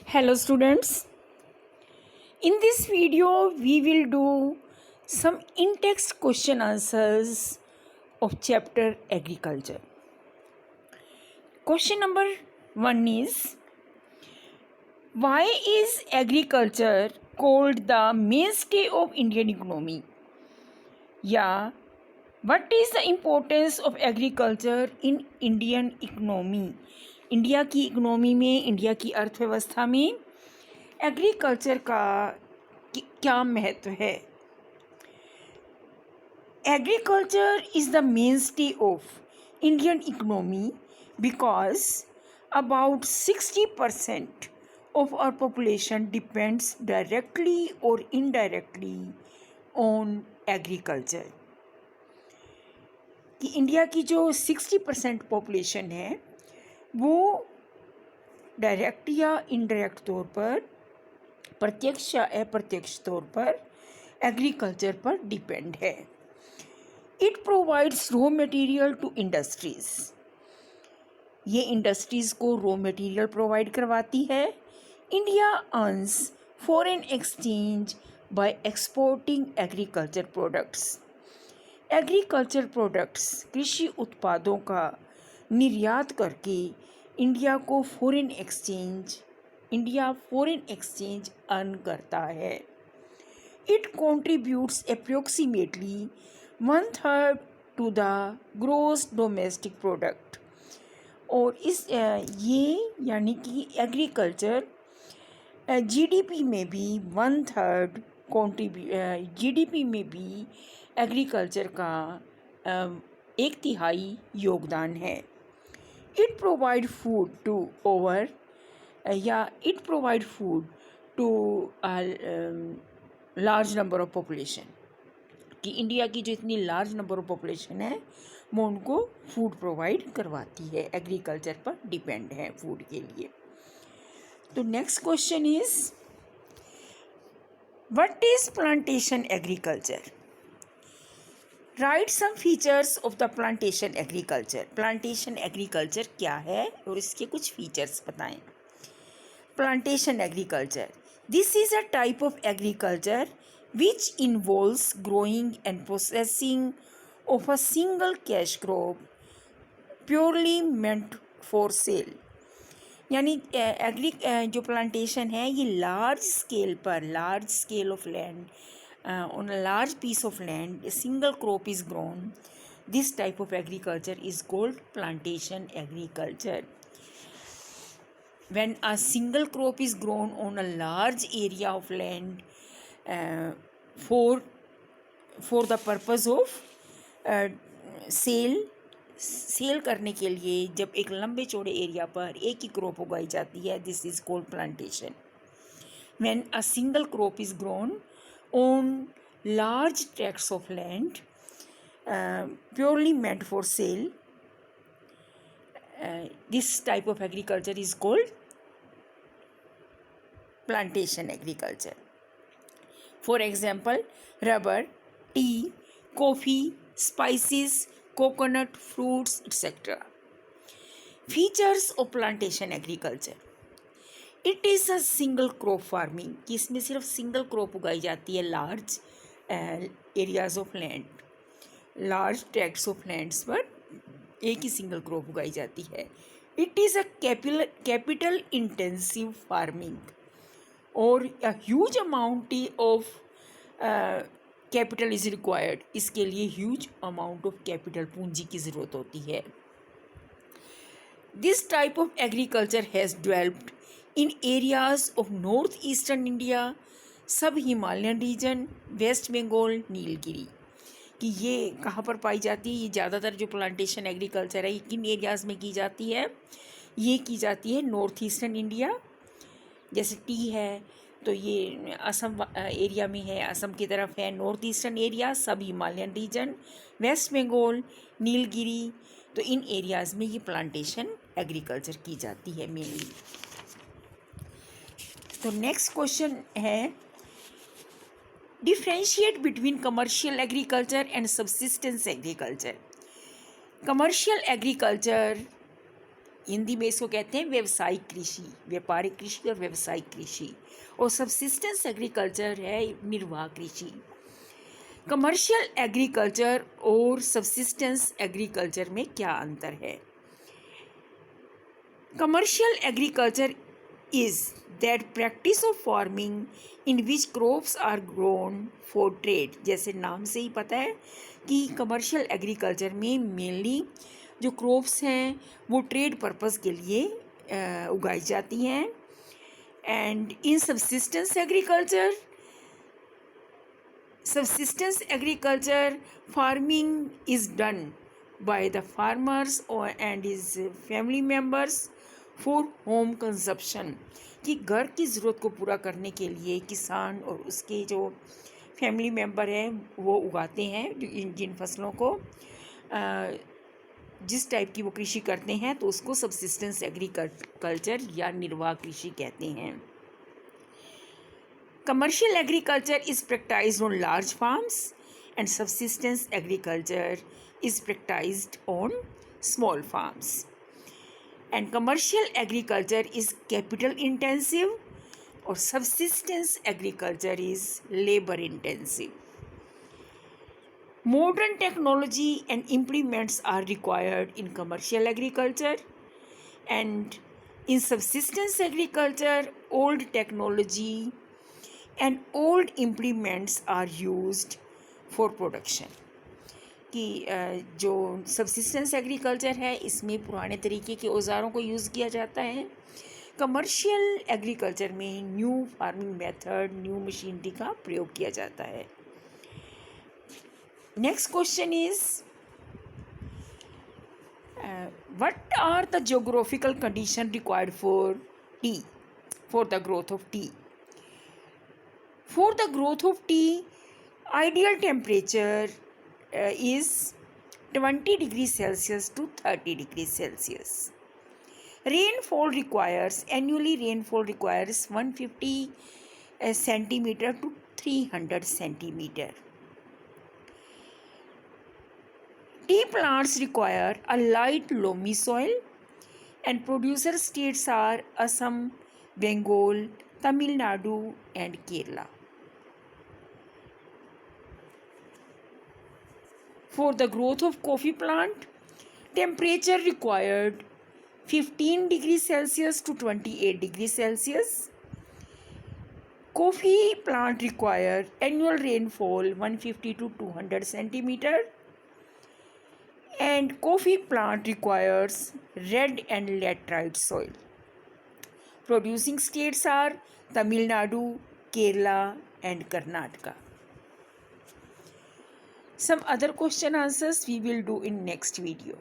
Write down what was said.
Hello students, in this video we will do some in-text question answers of chapter agriculture. Question number 1 is, why is agriculture called the mainstay of Indian economy? या what is the importance of agriculture in Indian economy? India की economy में, India की अर्थव्यवस्था में agriculture का क्या महत्व है? Agriculture is the main stay of Indian economy because about 60% of our population depends directly or indirectly on agriculture. कि इंडिया की जो 60% पॉपुलेशन है वो डायरेक्ट या इनडायरेक्ट तौर पर, प्रत्यक्ष या अप्रत्यक्ष तौर पर एग्रीकल्चर पर डिपेंड है. It provides raw material to industries. ये इंडस्ट्रीज़ को रॉ मटेरियल प्रोवाइड करवाती है. India earns foreign exchange by exporting agriculture products. Agriculture products, कृषि उत्पादों का निर्यात करके इंडिया फॉरेन एक्सचेंज अर्न करता है. It contributes approximately 1/3 to the gross domestic product. और ये यानी कि एग्रीकल्चर जीडीपी में भी 1/3 जीडीपी में भी एग्रीकल्चर का 1/3 योगदान है. It provide food to large number of population. कि इंडिया की जो इतनी लार्ज नंबर ऑफ पॉपुलेशन है वो उनको फूड प्रोवाइड करवाती है, एग्रीकल्चर पर डिपेंड है फूड के लिए. तो next question is, what is plantation agriculture? Right some features of the plantation agriculture. Plantation agriculture क्या है और इसके कुछ फीचर्स बताएं. Plantation agriculture, this is a type of agriculture which involves growing and processing of a single cash crop purely meant for sale. यानी जो plantation है ये large scale of land, on a large piece of land a single crop is grown. This type of agriculture is called plantation agriculture. When a single crop is grown on a large area of land for the purpose of sale करने के लिए, जब एक लंबे चौड़े area पर एक ही crop उगाई जाती है, this is called plantation. When a single crop is grown on large tracts of land purely meant for sale, this type of agriculture is called plantation agriculture. For example, rubber, tea, coffee, spices, coconut, fruits, etc. Features of plantation agriculture. It is a single crop farming, कि इसमें सिर्फ single crop उगाई जाती है large areas of land, large tracts of lands पर एक ही single crop उगाई जाती है. It is a capital intensive farming और a huge amount of capital is required. इसके लिए ह्यूज अमाउंट ऑफ कैपिटल, पूंजी की ज़रूरत होती है. This type of agriculture has developed in areas of north eastern India, sub Himalayan region, West Bengal, Nilgiri. कि ये कहाँ पर पाई जाती है? ये ज़्यादातर जो प्लांटेशन एग्रीकल्चर है ये किन एरियाज़ में की जाती है? ये की जाती है नॉर्थ ईस्टर्न इंडिया. जैसे टी है तो ये असम एरिया में है, असम की तरफ है. North eastern area, sub Himalayan region, West Bengal, Nilgiri. तो इन एरियाज़ में ये प्लांटेशन एग्रीकल्चर की जाती है मेनली. तो नेक्स्ट क्वेश्चन है, differentiate between commercial agriculture and subsistence agriculture. Commercial agriculture Hindi में इसको कहते हैं व्यावसायिक कृषि, व्यापारिक कृषि और व्यावसायिक कृषि। और सबसिस्टेंस एग्रीकल्चर है निर्वाह कृषि। कमर्शियल एग्रीकल्चर और सबसिस्टेंस एग्रीकल्चर में क्या अंतर है? Commercial agriculture is that practice of farming in which crops are grown for trade। जैसे नाम से ही पता है कि कमर्शियल एग्रीकल्चर में मेनली जो क्रॉप्स हैं वो ट्रेड पर्पस के लिए उगाई जाती हैं। And in subsistence agriculture farming is done by the farmers and his family members for home consumption। कि घर की ज़रूरत को पूरा करने के लिए किसान और उसके जो फैमिली मेम्बर हैं वो उगाते हैं जिन फसलों को, जिस टाइप की वो कृषि करते हैं, तो उसको सबसिस्टेंस एग्रीकल्चर या निर्वाह कृषि कहते हैं। Commercial agriculture is practised on large farms and subsistence agriculture is practiced on small farms। And commercial agriculture is capital intensive or subsistence agriculture is labor intensive। Modern technology and implements are required in commercial agriculture, and in subsistence agriculture old technology and old implements are used for production. कि जो subsistence agriculture है इसमें पुराने तरीके के औज़ारों को use किया जाता है। कमर्शियल एग्रीकल्चर में new farming method, new machinery का प्रयोग किया जाता है। Next question is what are the geographical condition required for tea, for the growth of tea? For the growth of tea ideal temperature is 20 degrees Celsius to 30 degrees Celsius। Annually rainfall requires 150 centimeter to 300 centimeter। Tea plants require a light loamy soil, and producer states are Assam, Bengal, Tamil Nadu and Kerala। For the growth of coffee plant, temperature required 15 degrees Celsius to 28 degrees Celsius। Coffee plant require annual rainfall 150 to 200 centimeter, and coffee plant requires red and laterite soil। Producing states are Tamil Nadu, Kerala and Karnataka। Some other question answers we will do in next video.